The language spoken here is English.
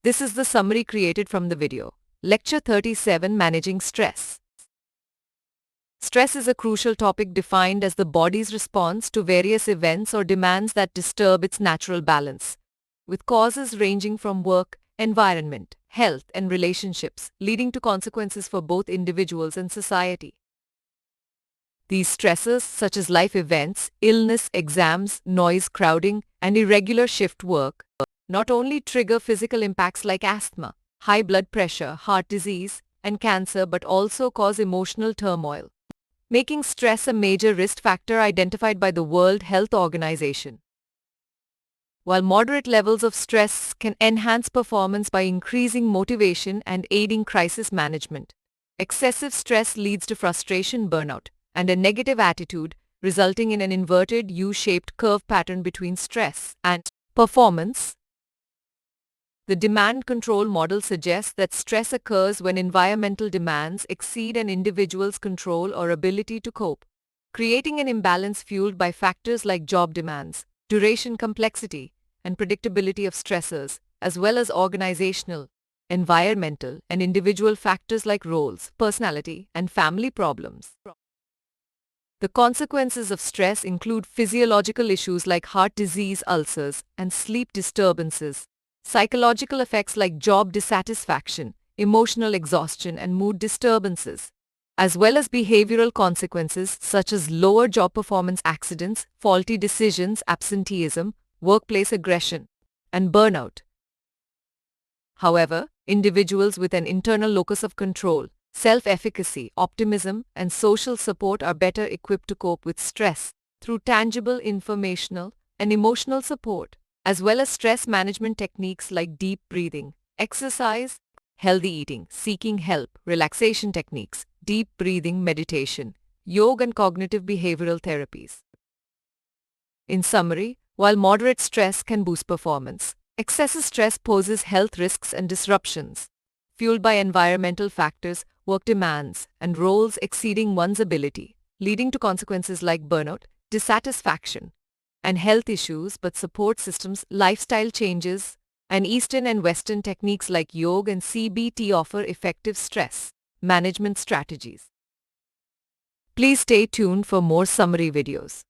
This is the summary created from the video. Lecture 37, Managing Stress. Stress is a crucial topic defined as the body's response to various events or demands that disturb its natural balance, with causes ranging from work, environment, health, and relationships, leading to consequences for both individuals and society. These stressors, such as life events, illness, exams, noise, crowding, and irregular shift work, not only trigger physical impacts like asthma, high blood pressure, heart disease, and cancer, but also cause emotional turmoil, making stress a major risk factor identified by the World Health Organization. While moderate levels of stress can enhance performance by increasing motivation and aiding crisis management, excessive stress leads to frustration, burnout, and a negative attitude, resulting in an inverted U-shaped curve pattern between stress and performance. The demand control model suggests that stress occurs when environmental demands exceed an individual's control or ability to cope, creating an imbalance fueled by factors like job demands, duration, complexity, and predictability of stressors, as well as organizational, environmental, and individual factors like roles, personality, and family problems. The consequences of stress include physiological issues like heart disease, ulcers, and sleep disturbances, psychological effects like job dissatisfaction, emotional exhaustion, and mood disturbances, as well as behavioral consequences such as lower job performance, accidents, faulty decisions, absenteeism, workplace aggression, and burnout. However, individuals with an internal locus of control, self-efficacy, optimism, and social support are better equipped to cope with stress through tangible informational and emotional support, as well as stress management techniques like deep breathing, exercise, healthy eating, seeking help, relaxation techniques, deep breathing, meditation, yoga, and cognitive behavioral therapies. In summary, while moderate stress can boost performance, excessive stress poses health risks and disruptions, fueled by environmental factors, work demands, and roles exceeding one's ability, leading to consequences like burnout, dissatisfaction, and health issues. But support systems, lifestyle changes, and Eastern and Western techniques like yoga and CBT offer effective stress management strategies. Please stay tuned for more summary videos.